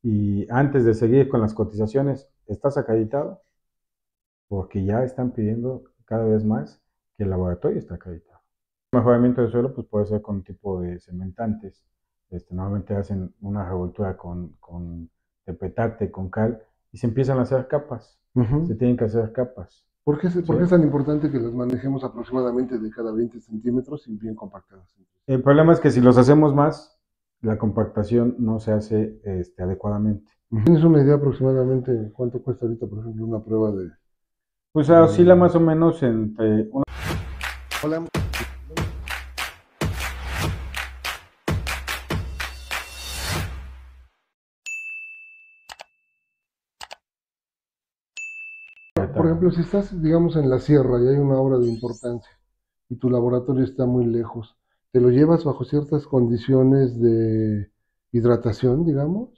Y antes de seguir con las cotizaciones, ¿estás acreditado? Porque ya están pidiendo cada vez más que el laboratorio esté acreditado. El mejoramiento del suelo pues puede ser con un tipo de cementantes. Normalmente hacen una revoltura de petate, con cal, y se empiezan a hacer capas. Se tienen que hacer capas. ¿Por qué es ¿Sí? tan importante que las manejemos aproximadamente de cada 20 centímetros y bien compactadas? El problema es que si los hacemos más, la compactación no se hace adecuadamente. ¿Tienes una idea aproximadamente cuánto cuesta ahorita, por ejemplo, una prueba de... Pues oscila de... más o menos entre Hola. Por ejemplo, si estás, digamos, en la sierra y hay una obra de importancia y tu laboratorio está muy lejos, ¿te lo llevas bajo ciertas condiciones de hidratación, digamos?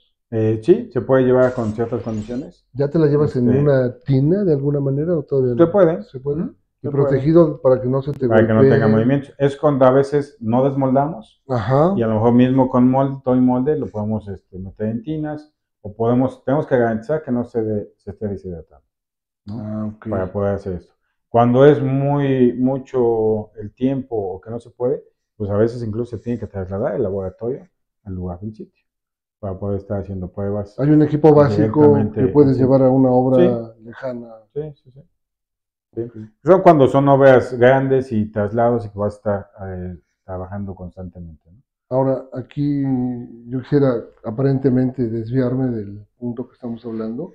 sí, se puede llevar con ciertas condiciones. ¿Ya te la llevas en Este, una tina de alguna manera o todavía se no? puede, ¿Se puede? Y se puede, protegido para que no se te para que no tenga golpee. movimiento. Es cuando a veces no desmoldamos y Ajá. a lo mejor mismo con molde, todo y molde lo podemos meter en tinas o tenemos que garantizar que no se esté deshidratando, ¿no? Ah, ok. Para poder hacer esto. Cuando es mucho el tiempo o que no se puede, pues a veces incluso se tiene que trasladar el laboratorio al lugar del sitio para poder estar haciendo pruebas Hay un equipo básico que directamente in puedes llevar situ. a una Sí, obra lejana. sí, sí, sí. Sí. Ok. Son cuando son obras grandes y traslados y que vas a estar trabajando constantemente, ¿no? Ahora, aquí yo quisiera aparentemente desviarme del punto que estamos hablando,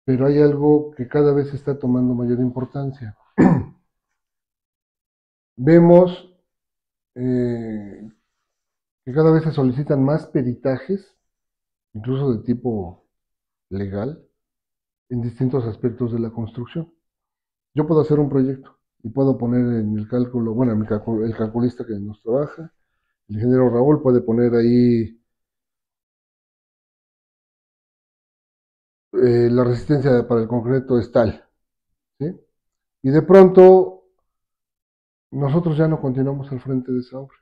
pero hay algo que cada vez está tomando mayor importancia. Vemos eh, que cada vez se solicitan más peritajes, incluso de tipo legal, en distintos aspectos de la construcción. Yo puedo hacer un proyecto y puedo poner en el cálculo, bueno, el calculista que nos trabaja, el ingeniero Raúl puede poner ahí la resistencia para el concreto es tal, ¿sí? Y de pronto nosotros ya no continuamos al frente de esa obra.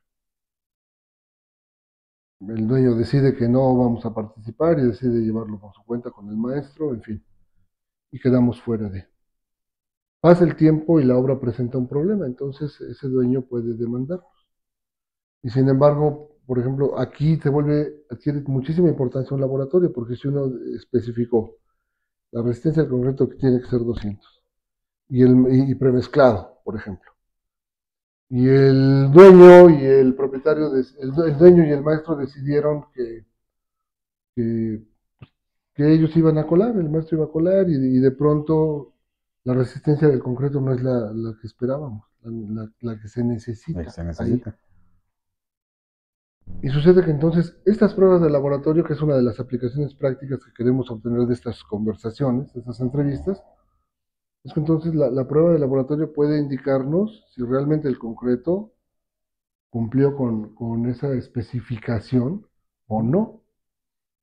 El dueño decide que no vamos a participar y decide llevarlo por su cuenta con el maestro, en fin, y quedamos fuera de. Pasa el tiempo y la obra presenta un problema, entonces ese dueño puede demandar. Y sin embargo, por ejemplo, aquí adquiere muchísima importancia un laboratorio, porque si uno especificó la resistencia al concreto que tiene que ser 200 y premezclado, por ejemplo. Y el dueño y el propietario, el dueño y el maestro decidieron que, que ellos iban a colar, el maestro iba a colar y de pronto la resistencia del concreto no es la que esperábamos, la que se necesita Se ahí. necesita. Y sucede que entonces estas pruebas de laboratorio, que es una de las aplicaciones prácticas que queremos obtener de estas conversaciones, de estas entrevistas, es que entonces la prueba de laboratorio puede indicarnos si realmente el concreto cumplió con esa especificación o no.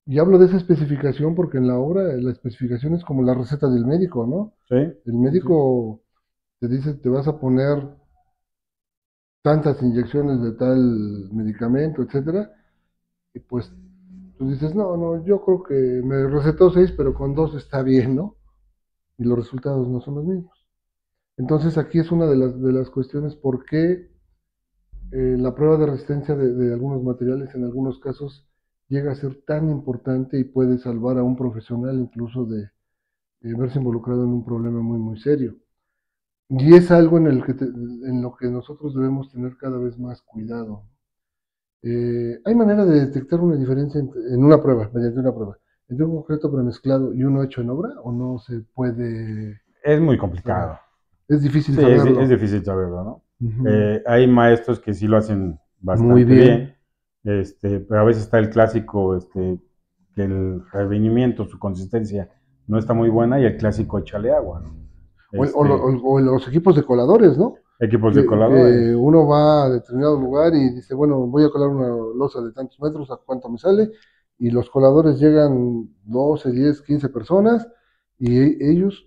Y hablo de esa especificación porque en la obra la especificación es como la receta del médico, ¿no? Sí, El sí, sí. médico te dice, te vas a poner tantas inyecciones de tal medicamento, etcétera, y pues tú dices, no, no, yo creo que me recetó 6, pero con 2 está bien, ¿no? Y los resultados no son los mismos. Entonces aquí es una de las cuestiones por qué la prueba de resistencia de algunos materiales en algunos casos llega a ser tan importante y puede salvar a un profesional incluso de verse involucrado en un problema muy, muy serio. Y es algo en lo que nosotros debemos tener cada vez más cuidado. ¿Hay manera de detectar una diferencia en una prueba, mediante una prueba, entre un concreto premezclado y uno hecho en obra o no se puede Es muy saber? complicado. Es difícil Sí, es saberlo. difícil saberlo, ¿no? Ujú. Hay maestros que sí lo hacen Muy bastante bien. bien, pero a veces está el clásico, que el revenimiento, su consistencia no está muy buena y el clásico échale agua, ¿no? O los equipos de coladores, ¿no? Equipos de Que coladores. uno va a determinado lugar y dice, bueno, voy a colar una losa de tantos metros, ¿a cuánto me sale? Y los coladores llegan 12, 10, 15 personas y ellos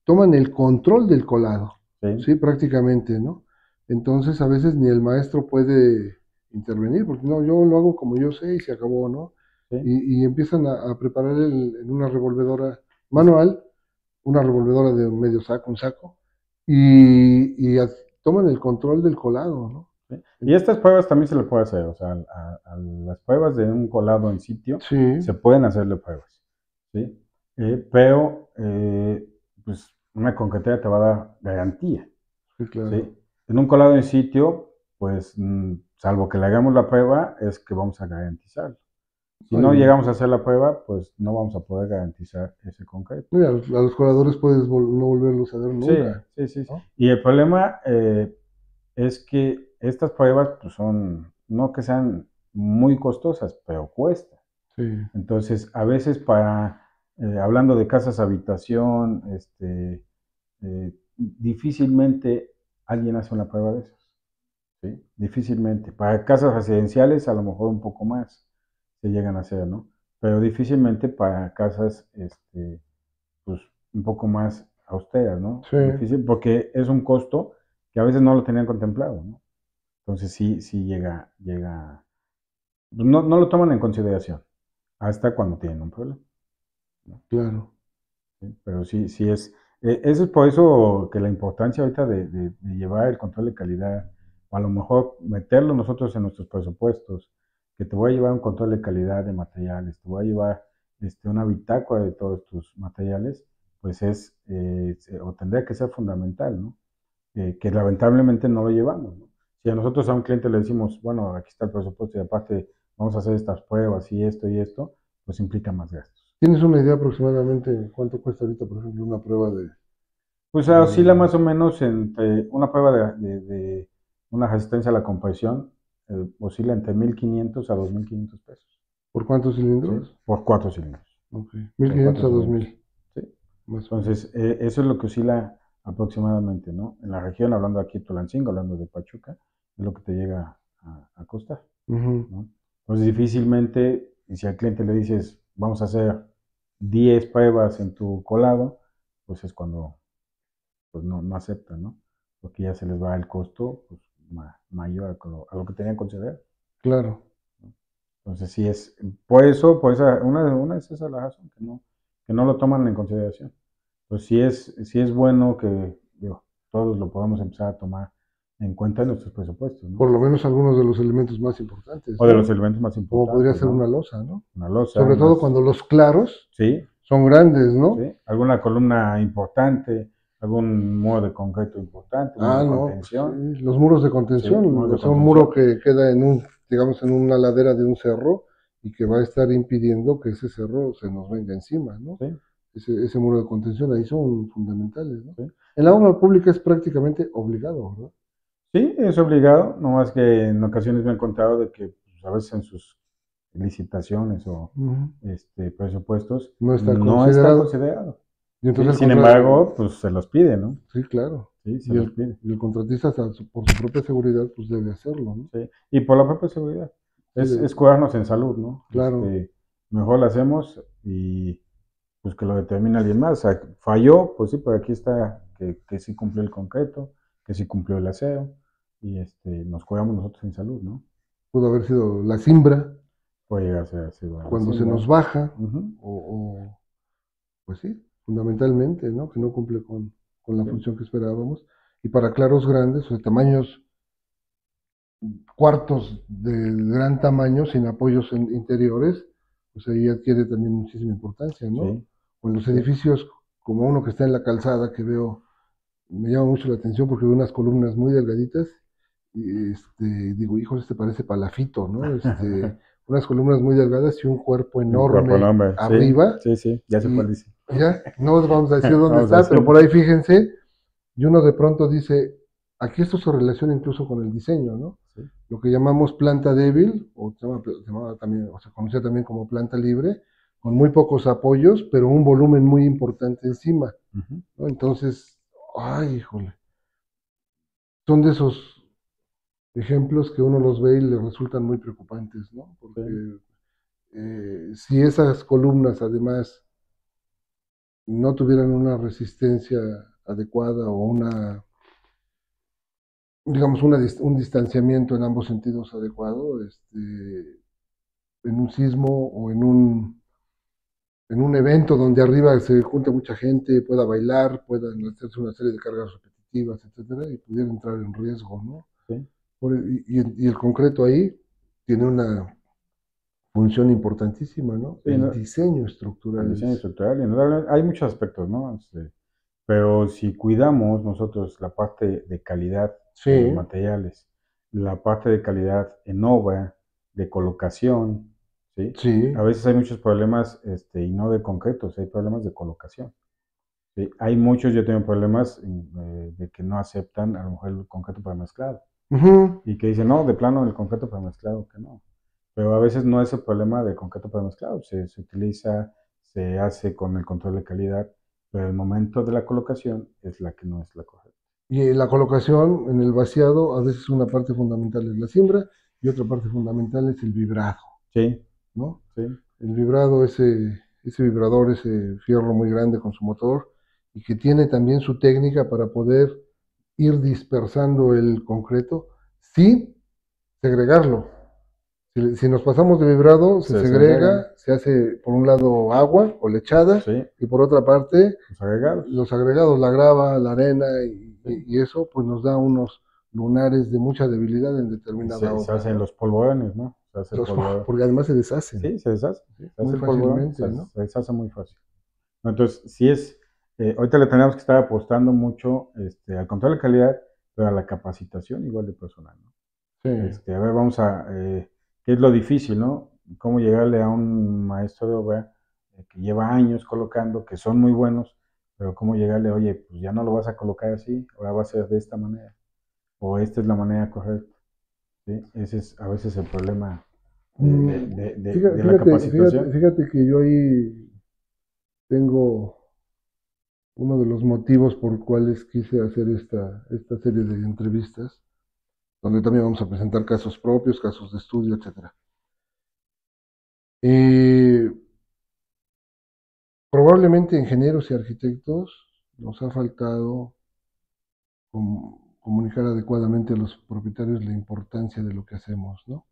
toman el control del colado, Sí, ¿sí? Prácticamente, ¿no? Entonces a veces ni el maestro puede intervenir, porque no, yo lo hago como yo sé y se acabó, ¿no? sí, y empiezan a preparar en una revolvedora manual, una revolvedora de medio saco, un saco, toman el control del colado, ¿no? sí. Y estas pruebas también se le puede hacer, o sea, a las pruebas de un colado en sitio Sí, se pueden hacerle pruebas, ¿sí? Pero, pues, una concretera te va a dar garantía, sí, claro. ¿sí? En un colado en sitio, pues, salvo que le hagamos la prueba, es que vamos a garantizarlo. Si no Oye, llegamos a hacer la prueba, pues no vamos a poder garantizar ese concreto. mira, a los coladores puedes no volverlos a ver Sí, nunca, sí, sí. ¿no? Y el problema es que estas pruebas pues son, no que sean muy costosas, pero cuestan. Sí, Entonces, a veces hablando de casas habitación, difícilmente alguien hace una prueba de esas, ¿sí? Difícilmente. Para casas residenciales a lo mejor un poco más se llegan a hacer, ¿no? Pero difícilmente para casas, pues un poco más austeras, ¿no? sí, Difícil porque es un costo que a veces no lo tenían contemplado, ¿no? Entonces sí pues, no lo toman en consideración hasta cuando tienen un problema, ¿no? claro. ¿Sí? Pero sí eso es por eso que la importancia ahorita de llevar el control de calidad, o a lo mejor meterlo nosotros en nuestros presupuestos, que te voy a llevar un control de calidad de materiales, te voy a llevar una bitácora de todos tus materiales, pues o tendría que ser fundamental, ¿no? Que lamentablemente no lo llevamos, ¿no? Si a nosotros a un cliente le decimos, bueno, aquí está el presupuesto y aparte vamos a hacer estas pruebas y esto, pues implica más gastos. ¿Tienes una idea aproximadamente cuánto cuesta ahorita, por ejemplo, una prueba Pues oscila de- más o menos entre una prueba de una resistencia a la compresión, oscila entre 1,500 a 2,500 pesos, por cuántos ¿sí? cilindros? Por 4 cilindros, Ok, mil por quinientos cuatro a dos cilindros, mil, ¿sí? más o menos. Entonces, eso es lo que oscila aproximadamente, ¿no? En la región, hablando aquí de Tulancingo, hablando de Pachuca, es lo que te llega a costar, Ujú, ¿no? Entonces, difícilmente, y si al cliente le dices, vamos a hacer 10 pruebas en tu colado, pues es cuando pues no aceptan, ¿no? Porque ya se les va el costo pues, mayor a lo que tenían considerado, claro. ¿no? Entonces, sí es, por esa, una es esa la razón, que no lo toman en consideración. Pues sí es bueno que digo, todos lo podamos empezar a tomar en cuenta en nuestros presupuestos, ¿no? Por lo menos algunos de los elementos más importantes, O de los ¿no? elementos más Como podría importantes, ser una ¿no? losa, ¿no? Una losa, Sobre todo cuando los claros sí, son grandes, ¿no? sí, alguna columna importante, algún muro de concreto importante, un muro Ah, de no, pues sí, contención, los muros de sí, contención, muros o de sea, un muro contención, que queda en digamos, en una ladera de un cerro y que va a estar impidiendo que ese cerro se nos venga encima, ¿no? sí, Ese muro de contención ahí son fundamentales, ¿no? sí. En la obra pública es prácticamente obligado, ¿verdad? Sí, es obligado, no más que en ocasiones me han contado de que pues, a veces en sus licitaciones o Ujú. presupuestos No está no está considerado. considerado. Y ¿Sí? entonces Sin embargo, pues se los pide, ¿no? sí, claro. Sí, se los pide. Y el contratista, hasta por su propia seguridad, pues debe hacerlo, ¿no? Sí. Y por la propia seguridad. Sí, Es cuidarnos en salud, ¿no? claro. Mejor lo hacemos y pues que lo determine alguien más. O sea, falló, pues sí, pero aquí está que sí cumplió el concreto, que sí cumplió el aseo y nos cuidamos nosotros en salud, ¿no? Pudo haber sido la simbra Puede llegar a ser así, bueno, la cuando se siembra. nos baja, Ujú, pues sí, fundamentalmente, ¿no? Que no cumple con la sí, función que esperábamos. Y para claros grandes, o sea, tamaños cuartos de gran tamaño, sin apoyos interiores, pues ahí adquiere también muchísima importancia, ¿no? sí, O en los sí. edificios, como uno que está en la calzada, que veo, me llama mucho la atención porque veo unas columnas muy delgaditas, y digo, hijo, este parece palafito, ¿no? Unas columnas muy delgadas y un cuerpo Un cuerpo del enorme hombre, sí, arriba, sí, sí, ya sé cuál y dice. ya, no les vamos a decir dónde Vamos a está, pero por decir, ahí fíjense, y uno de pronto dice, aquí esto se relaciona incluso con el diseño, ¿no? sí, Lo que llamamos planta débil, o se llamaba también, o se conocía también como planta libre, con muy pocos apoyos, pero un volumen muy importante encima, ujú, ¿no? Entonces, ay, híjole, son de esos ejemplos que uno los ve y le resultan muy preocupantes, ¿no? sí, Porque si esas columnas además no tuvieran una resistencia adecuada o digamos, un distanciamiento en ambos sentidos adecuado, en un sismo o en un evento donde arriba se junta mucha gente, pueda bailar, puedan hacerse una serie de cargas repetitivas, etcétera, y pudiera entrar en riesgo, ¿no? Sí, Y el concreto ahí tiene una función importantísima, ¿no? sí, El ¿no? diseño El estructural diseño es... estructural, y hay muchos aspectos, ¿no? Pero si cuidamos nosotros la parte de calidad Sí, en los materiales, la parte de calidad en obra, de colocación, ¿sí? sí, A veces hay muchos problemas, y no de concretos, hay problemas de colocación, ¿sí? Hay muchos, yo tengo problemas de que no aceptan a lo mejor el concreto para mezclado ujú. y que dicen, no, de plano el concreto para mezclado, que no. Pero a veces no es el problema de concreto para mezclado, se utiliza, se hace con el control de calidad, pero el momento de la colocación es la que no es la correcta. Y en la colocación, en el vaciado, a veces una parte fundamental es la siembra y otra parte fundamental es el vibrado, Sí, ¿no? sí, El vibrado, ese vibrador, ese fierro muy grande con su motor, y que tiene también su técnica para poder ir dispersando el concreto sin segregarlo. Si nos pasamos de vibrado, se se segregan, segrega, se hace por un lado agua o lechada, sí, y por otra parte los agregados, los agregados, la grava, la arena sí. y eso, pues nos da unos lunares de mucha debilidad en Y determinada se obra, hacen ¿no? los polvorones, ¿no? Se hace el polvorón. Porque además se deshacen, Sí, se deshace, sí, se muy hace el polvorón, fácilmente, ¿no? se deshace muy fácil. Entonces, sí ahorita le tenemos que estar apostando mucho al control de calidad, pero a la capacitación igual de personal, ¿no? Sí. A ver, ¿qué es lo difícil, no? Cómo llegarle a un maestro de obra que lleva años colocando, que son muy buenos, pero cómo llegarle, oye, pues ya no lo vas a colocar así, ahora va a ser de esta manera, o esta es la manera correcta, ¿sí? Ese es a veces el problema de la capacitación. Fíjate que yo ahí tengo uno de los motivos por cuales quise hacer esta serie de entrevistas, donde también vamos a presentar casos propios, casos de estudio, etcétera. Eh, Probablemente ingenieros y arquitectos nos ha faltado comunicar adecuadamente a los propietarios la importancia de lo que hacemos, ¿no?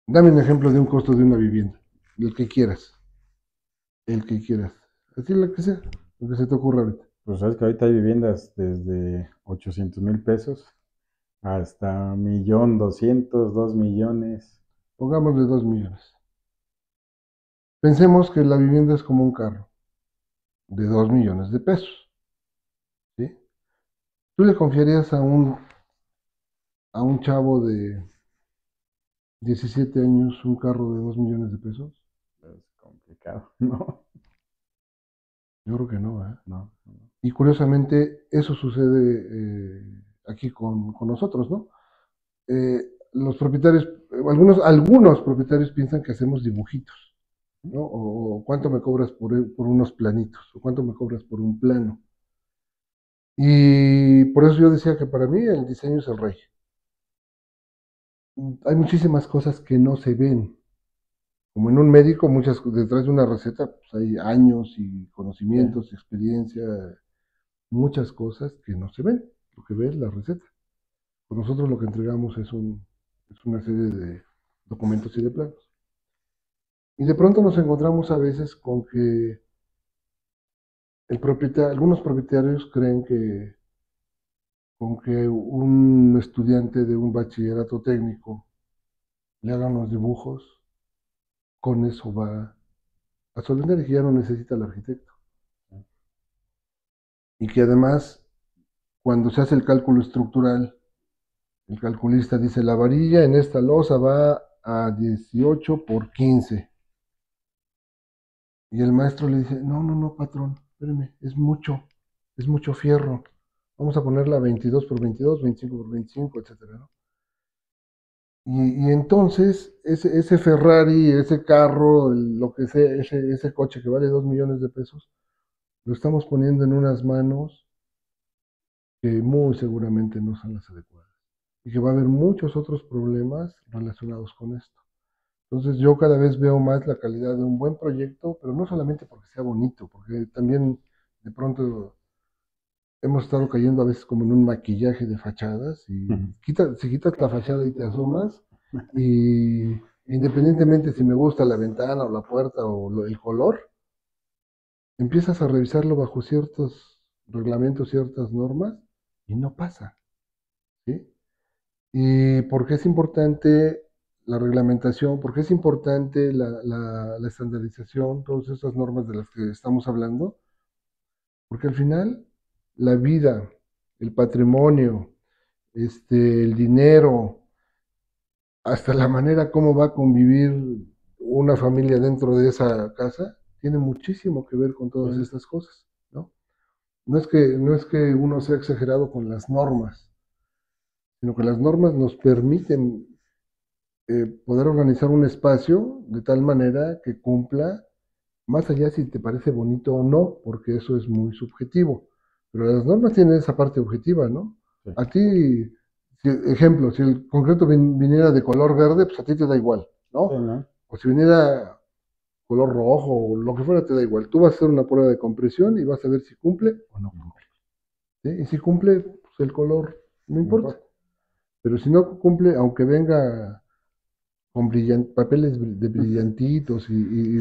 Dame un ejemplo de un costo de una vivienda, el que quieras, así lo que sea, lo que se te ocurra ahorita. Pues sabes que ahorita hay viviendas desde 800,000 pesos hasta 1,200,000, 2 millones. Pongámosle 2 millones. Pensemos que la vivienda es como un carro de 2 millones de pesos, ¿sí? ¿Tú le confiarías a un chavo de 17 años un carro de 2 millones de pesos? Es complicado, ¿no? Yo creo que no, ¿eh? No, no. Y curiosamente eso sucede aquí con nosotros, ¿no? Los propietarios, algunos propietarios piensan que hacemos dibujitos, ¿no? O cuánto me cobras por unos planitos, o cuánto me cobras por un plano. Y por eso yo decía que para mí el diseño es el rey. Hay muchísimas cosas que no se ven. Como en un médico, detrás de una receta, pues hay años y Sí, conocimientos, experiencia, muchas cosas que no se ven. Lo que ve es la receta. Pues nosotros lo que entregamos es una serie de documentos y de planos. Y de pronto nos encontramos a veces con que algunos propietarios creen que con que un estudiante de un bachillerato técnico le haga unos dibujos, con eso va a solventar y que ya no necesita el arquitecto. Y que además, cuando se hace el cálculo estructural, el calculista dice, la varilla en esta losa va a 18 por 15. Y el maestro le dice, no, no, no, patrón, espérame, es mucho fierro. Vamos a ponerla 22 por 22, 25 por 25, etcétera, ¿no? Y entonces ese Ferrari, ese carro, lo que sea, ese coche que vale 2 millones de pesos, lo estamos poniendo en unas manos que muy seguramente no son las adecuadas. Y que va a haber muchos otros problemas relacionados con esto. Entonces yo cada vez veo más la calidad de un buen proyecto, pero no solamente porque sea bonito, porque también de pronto hemos estado cayendo a veces como en un maquillaje de fachadas y si quitas la fachada y te asomas, Y independientemente si me gusta la ventana o la puerta o el color, empiezas a revisarlo bajo ciertos reglamentos, ciertas normas, y no pasa, ¿sí? ¿Y por qué es importante la reglamentación? ¿Por qué es importante la estandarización, todas esas normas de las que estamos hablando? Porque al final la vida, el patrimonio, el dinero, hasta la manera como va a convivir una familia dentro de esa casa, tiene muchísimo que ver con todas Sí, estas cosas, ¿no? No es que uno sea exagerado con las normas, sino que las normas nos permiten poder organizar un espacio de tal manera que cumpla, más allá si te parece bonito o no, porque eso es muy subjetivo. Pero las normas tienen esa parte objetiva, ¿no? sí, A ti, ejemplo, si el concreto viniera de color verde, pues a ti te da igual, sí, ¿no? ¿no? O si viniera color rojo o lo que fuera, te da igual. Tú vas a hacer una prueba de compresión y vas a ver si cumple o no cumple. ¿Sí? Y si cumple, pues el color no No importa. importa. Pero si no cumple, aunque venga con papeles de brillantitos y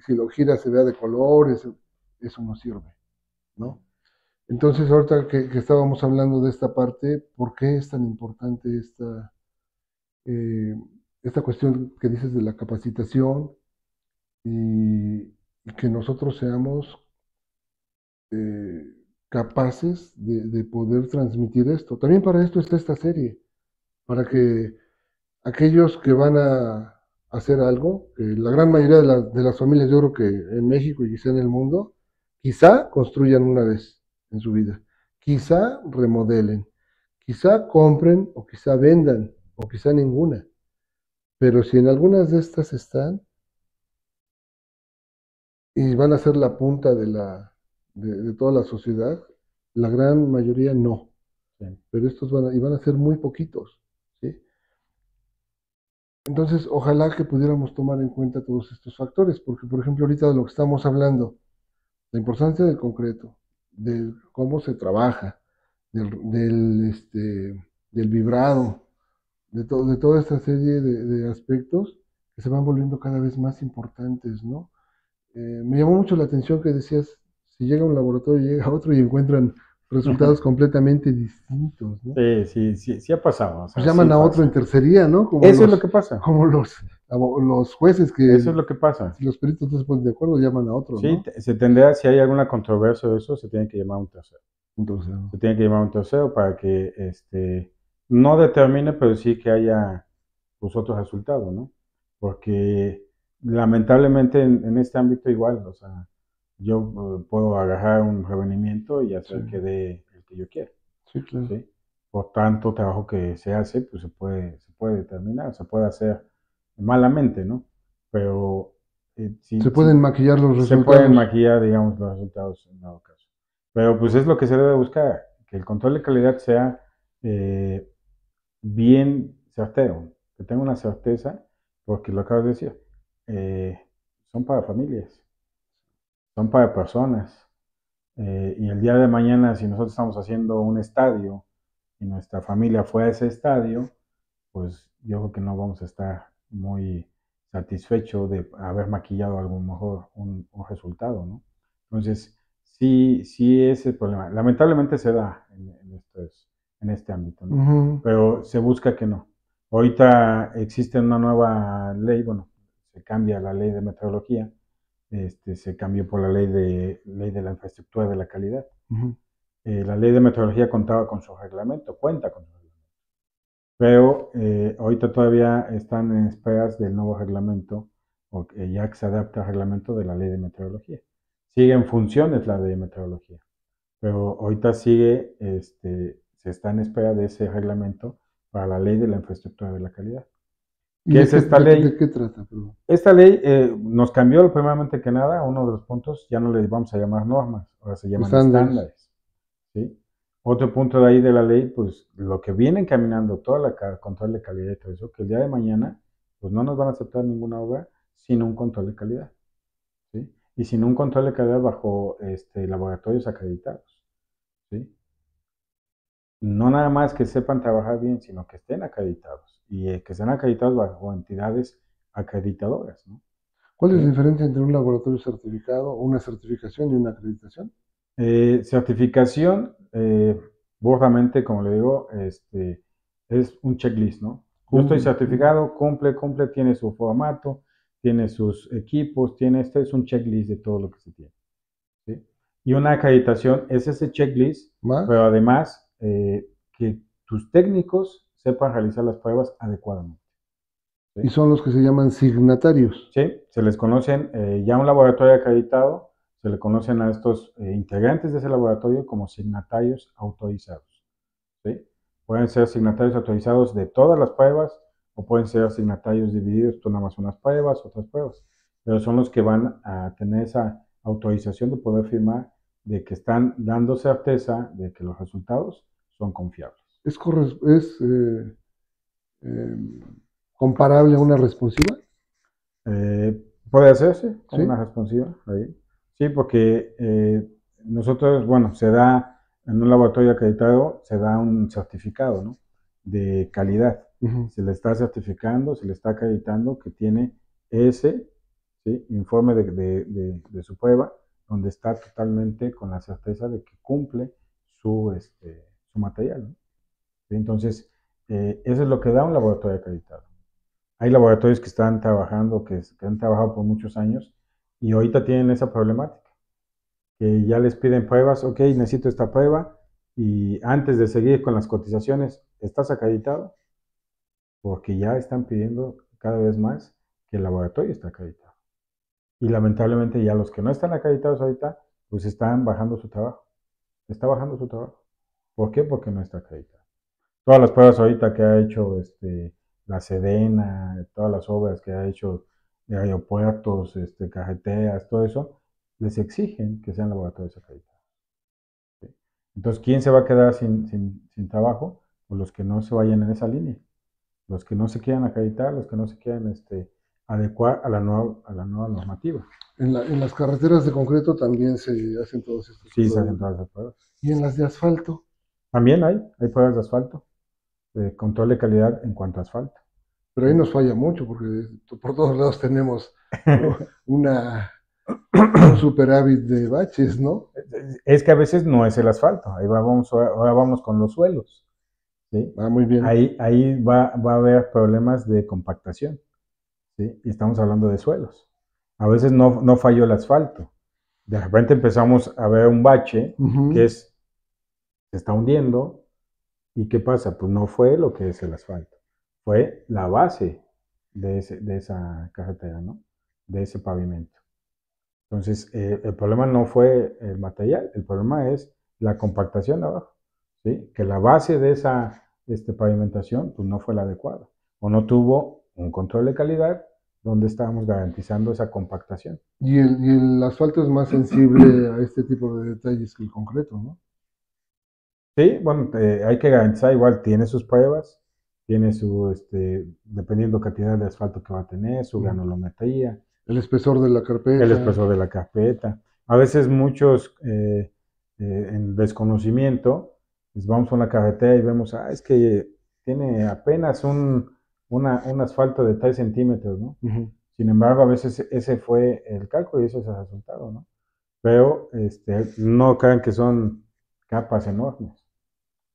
si lo giras se vea de colores, eso no sirve, ¿no? Entonces, ahorita que estábamos hablando de esta parte, ¿por qué es tan importante eh, esta cuestión que dices de la capacitación y que nosotros seamos eh, capaces de poder transmitir esto? También para esto está esta serie, para que aquellos que van a hacer algo, que la gran mayoría de las familias, yo creo que en México y quizá en el mundo, quizá construyan una vez en su vida, quizá remodelen, quizá compren o quizá vendan o quizá ninguna, pero si en algunas de estas están y van a ser la punta de toda la sociedad, la gran mayoría no, Sí. pero estos van a ser muy poquitos, ¿sí? Entonces, ojalá que pudiéramos tomar en cuenta todos estos factores, porque, por ejemplo, ahorita de lo que estamos hablando, la importancia del concreto, de cómo se trabaja, del vibrado, de toda esta serie de aspectos que se van volviendo cada vez más importantes, ¿no? Me llamó mucho la atención que decías, si llega a un laboratorio, llega a otro y encuentran resultados completamente distintos, ¿no? Sí, sí, sí, sí ha pasado, o Pues sea, sí llaman a otro en pasa. tercería, ¿no? Eso es lo que pasa, Como los jueces que, eso es lo que pasa. si los peritos no se ponen de acuerdo, llaman a otro, Sí, ¿no? se tendrá, si hay alguna controversia de eso, se tiene que llamar a un tercero. Entonces, Se tiene que llamar a un tercero para que no determine, pero sí que haya pues, otro resultado, ¿no? Porque lamentablemente en este ámbito igual, o sea, yo puedo agarrar un revenimiento y sí, hacer que dé el que yo quiero, sí, claro. ¿sí? Por tanto trabajo que se hace, pues se puede determinar, se puede hacer malamente, ¿no? Pero Se sí, pueden sí, maquillar los se pueden resultados. maquillar, digamos, los resultados en dado caso. Pero pues es lo que se debe buscar, que el control de calidad sea eh, bien certero, que tenga una certeza, porque lo acabas de decir, eh, son para familias, son para personas. Y el día de mañana, si nosotros estamos haciendo un estadio y nuestra familia fue a ese estadio, pues yo creo que no vamos a estar muy satisfechos de haber maquillado a lo mejor un resultado, ¿no? Entonces, sí, sí es el problema. Lamentablemente se da en este ámbito, ¿no? Ujú, Pero se busca que no. Ahorita existe una nueva ley, bueno, se cambia la ley de meteorología, se cambió por la ley de la infraestructura de la calidad. ujú. La ley de meteorología contaba con su reglamento, cuenta con su reglamento, pero ahorita todavía están en esperas del nuevo reglamento, o ya que se adapta al reglamento de la ley de meteorología. Sigue en funciones la de meteorología, pero ahorita se está en espera de ese reglamento para la ley de la infraestructura de la calidad. ¿Y ¿Qué es esta de ley? qué trata? Perdón. Esta ley nos cambió, primeramente que nada, uno de los puntos, ya no le vamos a llamar normas, ahora se llaman Estándares. estándares. ¿Sí? Otro punto de ahí de la ley, pues lo que viene encaminando toda la control de calidad y todo eso, que el día de mañana, pues no nos van a aceptar ninguna obra sin un control de calidad. ¿Sí? Y sin un control de calidad bajo laboratorios acreditados. ¿Sí? No nada más que sepan trabajar bien, sino que estén acreditados y que sean acreditados bajo entidades acreditadoras, ¿no? ¿Cuál es la ¿Sí? diferencia entre un laboratorio certificado, una certificación y una acreditación? Certificación, burdamente, como le digo, es un checklist, ¿no? Yo estoy certificado, cumple, tiene su formato, tiene sus equipos, este es un checklist de todo lo que se tiene, ¿sí? Y una acreditación es ese checklist, ¿Más? pero además que tus técnicos sepan realizar las pruebas adecuadamente, Y ¿sí? son los que se llaman signatarios. Sí, se les conocen, ya un laboratorio acreditado, se le conocen a estos integrantes de ese laboratorio como signatarios autorizados, ¿sí? Pueden ser signatarios autorizados de todas las pruebas o pueden ser signatarios divididos, tú nada más unas pruebas, otras pruebas, pero son los que van a tener esa autorización de poder firmar de que están dando certeza de que los resultados son confiables. ¿Es comparable a una responsiva? Puede hacerse como una ¿Sí? responsiva ahí. Sí, porque nosotros, bueno, se da en un laboratorio acreditado, se da un certificado, ¿no? De calidad. Ujú. Se le está certificando, se le está acreditando que tiene ese, ¿sí? Informe de su prueba, donde está totalmente con la certeza de que cumple su material, ¿no? ¿Sí? Entonces, eso es lo que da un laboratorio acreditado. Hay laboratorios que están trabajando, que han trabajado por muchos años y ahorita tienen esa problemática, que ya les piden pruebas, ok, necesito esta prueba y antes de seguir con las cotizaciones, ¿estás acreditado? Porque ya están pidiendo cada vez más que el laboratorio esté acreditado. Y lamentablemente ya los que no están acreditados ahorita, pues están bajando su trabajo. Está bajando su trabajo. ¿Por qué? Porque no está acreditado. Todas las pruebas ahorita que ha hecho la Sedena, todas las obras que ha hecho de aeropuertos, carreteras, todo eso, les exigen que sean laboratorios acreditados, ¿sí? Entonces, ¿quién se va a quedar sin trabajo? Pues los que no se vayan en esa línea, los que no se quieran acreditar, los que no se quieran adecuar a la nueva normativa. En las carreteras de concreto también se hacen todas estas Sí, se hacen pruebas. todas esas pruebas. Y en las de asfalto, También hay pruebas de asfalto, control de calidad en cuanto a asfalto, pero ahí ¿sí? nos falla mucho porque por todos lados tenemos una, un superávit de baches, ¿no? Es que a veces no es el asfalto, ahora vamos con los suelos, ¿sí? Ah, muy bien. Ahí va a haber problemas de compactación, ¿sí? Y estamos hablando de suelos. A veces no falló el asfalto. De repente empezamos a ver un bache que Ujú. se está hundiendo. ¿Y qué pasa? Pues no fue lo que es el asfalto, fue la base de esa carretera, ¿no? De ese pavimento. Entonces, el problema no fue el material, el problema es la compactación de abajo, ¿sí? Que la base de esa pavimentación pues, no fue la adecuada o no tuvo un control de calidad donde estábamos garantizando esa compactación. Y el asfalto es más sensible a este tipo de detalles que el concreto, ¿no? Sí, bueno, hay que garantizar igual, tiene sus pruebas, tiene dependiendo cantidad de asfalto que va a tener, su Ujú. granulometría, El espesor de la el carpeta. espesor de la carpeta. A veces muchos en desconocimiento, pues vamos a una carretera y vemos, es que tiene apenas un asfalto de 3 centímetros, ¿no? Ujú. Sin embargo, a veces ese fue el cálculo y ese es el resultado, ¿no? Pero no crean que son capas enormes,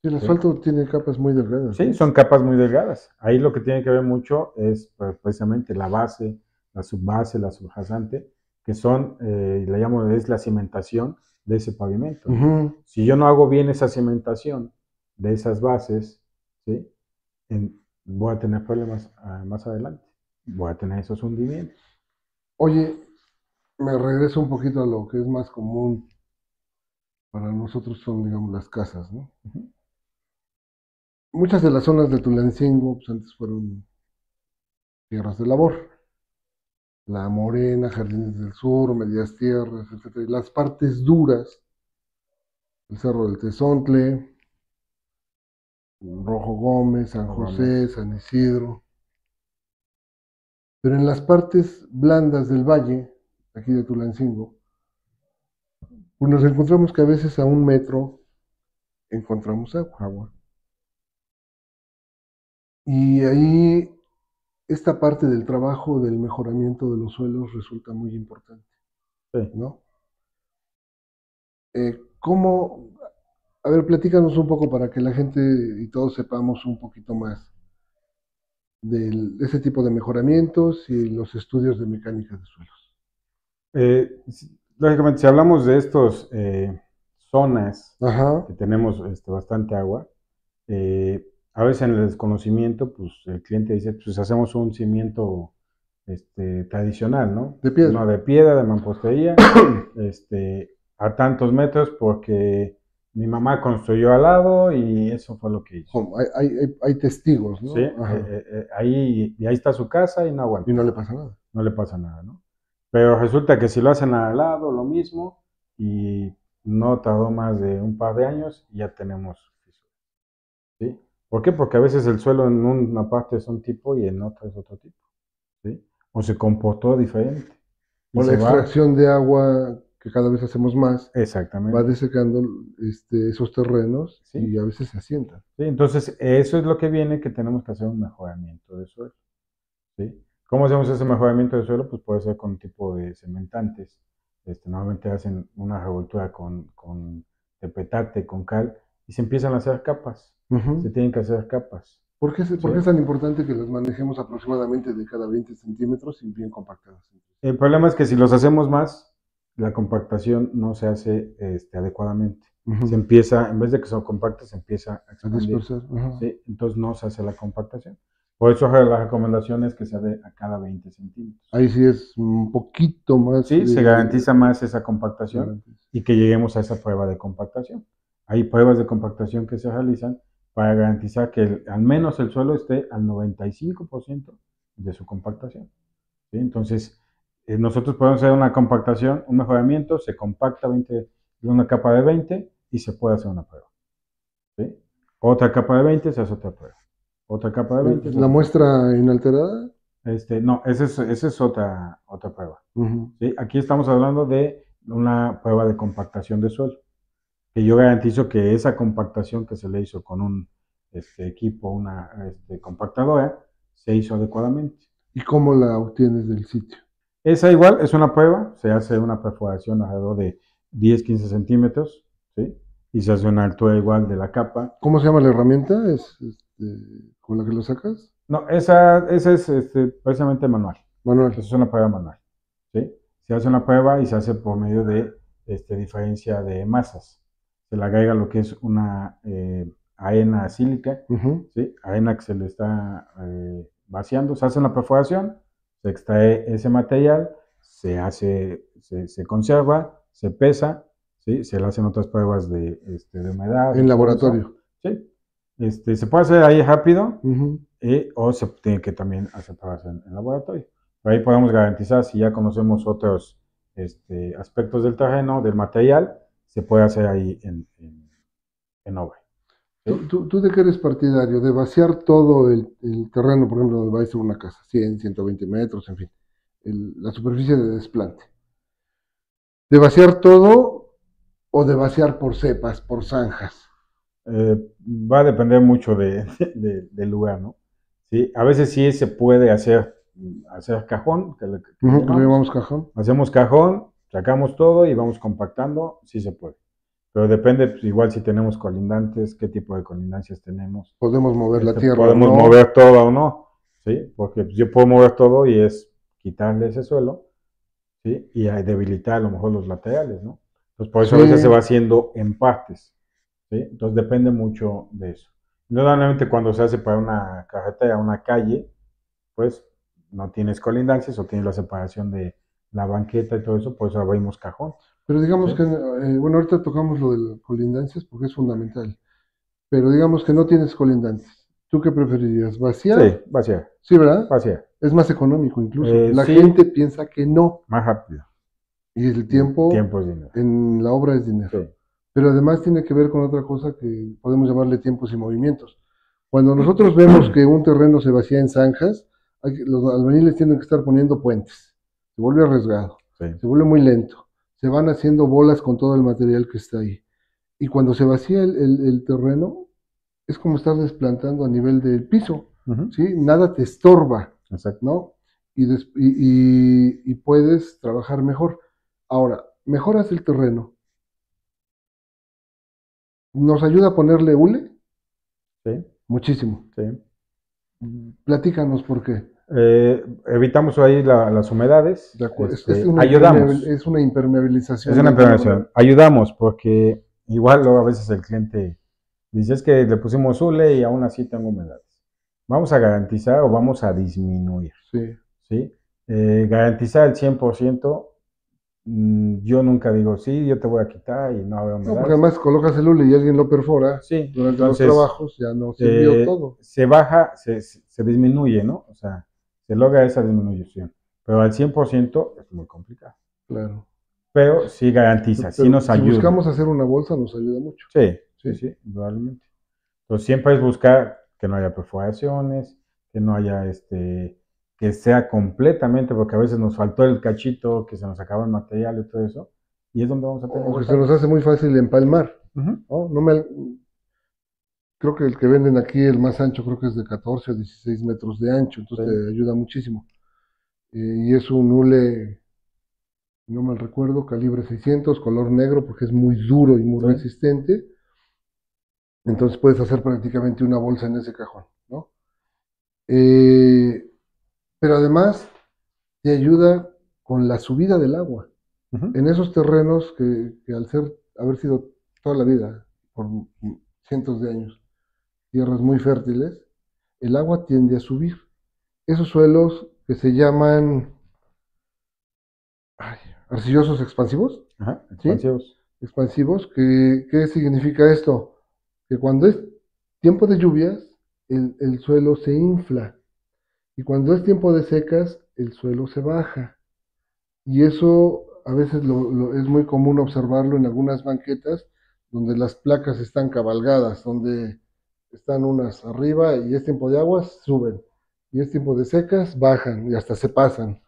Sí, el ¿sí? asfalto tiene capas muy delgadas, Sí, ¿no? son capas muy delgadas. Ahí lo que tiene que ver mucho es pues, precisamente la base, la subbase, la subyacente, que son, le llamo, es la cimentación de ese pavimento, ¿no? Ujú. Si yo no hago bien esa cimentación de esas bases, ¿sí? Voy a tener problemas más adelante. Voy a tener esos hundimientos. Oye, me regreso un poquito a lo que es más común para nosotros son, digamos, las casas, ¿no? Ujú. Muchas de las zonas de Tulancingo, pues antes fueron tierras de labor. La Morena, Jardines del Sur, Medias Tierras, etcétera. Y las partes duras, el Cerro del Tezontle, Rojo Gómez, San José, Gómez. San Isidro. Pero en las partes blandas del valle, aquí de Tulancingo, pues nos encontramos que a veces a 1 metro encontramos agua. Agua. Y ahí esta parte del trabajo del mejoramiento de los suelos resulta muy importante, Sí. ¿no? ¿Cómo? A ver, platícanos un poco para que la gente y todos sepamos un poquito más de ese tipo de mejoramientos y los estudios de mecánica de suelos. Lógicamente, si hablamos de estos zonas Ajá, que tenemos bastante agua, a veces en el desconocimiento, pues el cliente dice, pues hacemos un cimiento tradicional, ¿no? de Uno piedra. de piedra, de mampostería, a tantos metros porque mi mamá construyó al lado y eso fue lo que hizo. Hay testigos, Sí, ¿no? Ajá. ahí, y ahí está su casa y no Y aguanta, no le pasa nada. no le pasa nada, ¿no? Pero resulta que si lo hacen al lado, lo mismo, y no tardó más de un par de años, ya tenemos fisuras, ¿sí? ¿Por qué? Porque a veces el suelo en una parte es un tipo y en otra es otro tipo, ¿sí? O se comportó diferente y O la se va, extracción de agua, que cada vez hacemos más, va exactamente, desecando esos terrenos ¿sí? y a veces se asientan. ¿Sí? Entonces, eso es lo que viene, que tenemos que hacer un mejoramiento de suelo, ¿sí? ¿Cómo hacemos ese mejoramiento de suelo? Pues puede ser con un tipo de cementantes. Normalmente hacen una revoltura de petate, con cal, y se empiezan a hacer capas. Se Ujú. tienen que hacer capas, ¿Por qué es ¿sí? tan importante que las manejemos aproximadamente de cada 20 centímetros y bien compactadas? El problema es que si los hacemos más, la compactación no se hace adecuadamente. Se Ujú. empieza, en vez de que se compacte, se empieza a A expandir, dispersar. Ajá. ¿sí? Entonces no se hace la compactación. Por eso la recomendación es que se haga a cada 20 centímetros. Ahí sí es un poquito más Sí, se garantiza más esa compactación garantía. y que lleguemos a esa prueba de compactación. Hay pruebas de compactación que se realizan para garantizar que al menos el suelo esté al 95% de su compactación, ¿sí? Entonces, nosotros podemos hacer una compactación, un mejoramiento, se compacta 20, una capa de 20 y se puede hacer una prueba, ¿sí? Otra capa de 20 se hace otra prueba. Otra capa de 20 se La hace otra prueba. muestra inalterada. No, esa es otra prueba. Ujú. ¿Sí? Aquí estamos hablando de una prueba de compactación de suelo, que yo garantizo que esa compactación que se le hizo con un equipo, una compactadora, se hizo adecuadamente. ¿Y cómo la obtienes del sitio? Esa igual es una prueba, se hace una perforación alrededor de 10-15 centímetros, ¿sí? Y se hace una altura igual de la capa. ¿Cómo se llama la herramienta? ¿Con la que lo sacas? No, esa es precisamente manual. Manual. Esa es una prueba manual, ¿sí? Se hace una prueba y se hace por medio de diferencia de masas. Se le agrega lo que es una arena sílica, Ujú. ¿sí? Arena que se le está vaciando, se hace una perforación, se extrae ese material, se conserva, se pesa, ¿sí? Se le hacen otras pruebas de humedad y En todo eso, laboratorio. ¿sí? Se puede hacer ahí rápido Ujú. o se tiene que también hacer pruebas en laboratorio. Por ahí podemos garantizar, si ya conocemos otros aspectos del terreno, del material, se puede hacer ahí en obra, ¿sí? ¿Tú de qué eres partidario? ¿De vaciar todo el terreno, por ejemplo, donde va a ser una casa? 100, 120 metros, en fin. La superficie de desplante. ¿De vaciar todo o de vaciar por cepas, por zanjas? Va a depender mucho del lugar, ¿no? ¿Sí? A veces sí se puede hacer cajón, que le Ujú, que le llamamos. llamamos cajón. Hacemos cajón, sacamos todo y vamos compactando, sí se puede. Pero depende, pues, igual si tenemos colindantes, qué tipo de colindancias tenemos. Podemos mover la tierra o Podemos no. mover todo o no, ¿sí? Porque pues, yo puedo mover todo y es quitarle ese suelo, ¿sí? Y debilitar a lo mejor los laterales, ¿no? Entonces, por eso Sí, a veces se va haciendo en partes, ¿sí? Entonces, depende mucho de eso. Normalmente cuando se hace para una carretera, una calle, pues no tienes colindancias o tienes la separación de la banqueta y todo eso, por eso abrimos cajón, pero digamos ¿sí? que, bueno, ahorita tocamos lo de colindancias porque es fundamental. Pero digamos que no tienes colindancias. ¿Tú qué preferirías? Sí, ¿Vaciar? vacía, Sí, ¿verdad? vacía. Es más económico incluso. La Sí, gente piensa que no. más rápido. Y el Y tiempo tiempo es dinero. en la obra es dinero. Sí. Pero además tiene que ver con otra cosa que podemos llamarle tiempos y movimientos. Cuando nosotros vemos que un terreno se vacía en zanjas, los albañiles tienen que estar poniendo puentes. Se vuelve arriesgado, Sí. se vuelve muy lento. Se van haciendo bolas con todo el material que está ahí. Y cuando se vacía el terreno, es como estar desplantando a nivel del piso. Ujú. ¿sí? Nada te estorba, Exacto. ¿no? Y puedes trabajar mejor. Ahora, mejoras el terreno. ¿Nos ayuda a ponerle hule? Sí, Muchísimo. sí. Platícanos por qué. Evitamos ahí las humedades, De acuerdo. ayudamos. Es una Es impermeabilización de una alguna manera. implementación. Ayudamos porque igual luego a veces el cliente dice es que le pusimos hule y aún así tengo humedades. Vamos a garantizar o vamos a disminuir, Sí. ¿sí? Garantizar el 100%, yo nunca digo, sí, yo te voy a quitar y no habrá No, porque humedades. además colocas el hule y alguien lo perfora Sí, durante los entonces trabajos, ya no sirvió todo. se baja, se disminuye, ¿no? O sea, se logra esa disminución. Pero al 100% es muy complicado. Claro. Pero sí garantiza, sí Pero nos si ayuda. buscamos hacer una bolsa, nos ayuda mucho. Sí, sí, Sí. sí, indudablemente. Entonces siempre es buscar que no haya perforaciones, que no haya que sea completamente, porque a veces nos faltó el cachito, que se nos acaba el material y todo eso, y es donde vamos a tener O que se nos detalles. hace muy fácil empalmar. Ujú. ¿No? Creo que el que venden aquí, el más ancho, creo que es de 14 o 16 metros de ancho, Sí, entonces te ayuda muchísimo. Y es un hule, si no mal recuerdo, calibre 600, color negro, porque es muy duro y muy sí, resistente. Entonces puedes hacer prácticamente una bolsa en ese cajón, ¿no? Eh, pero además te ayuda con la subida del agua. ujú, En esos terrenos que al haber sido toda la vida, por cientos de años, tierras muy fértiles, el agua tiende a subir. Esos suelos que se llaman ay, arcillosos expansivos, ajá, ¿sí? expansivos. Expansivos, ¿qué significa esto? Que cuando es tiempo de lluvias, el suelo se infla y cuando es tiempo de secas, el suelo se baja. Y eso a veces es muy común observarlo en algunas banquetas donde las placas están cabalgadas, donde están unas arriba y es tiempo de aguas, suben. Y es tiempo de secas, bajan y hasta se pasan,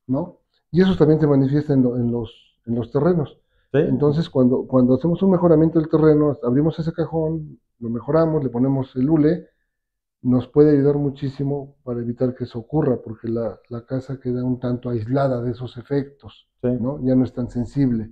¿no? Y eso también se manifiesta en los terrenos. Sí, Entonces, cuando hacemos un mejoramiento del terreno, abrimos ese cajón, lo mejoramos, le ponemos el hule, nos puede ayudar muchísimo para evitar que eso ocurra, porque la casa queda un tanto aislada de esos efectos, sí. ¿no? Ya no es tan sensible.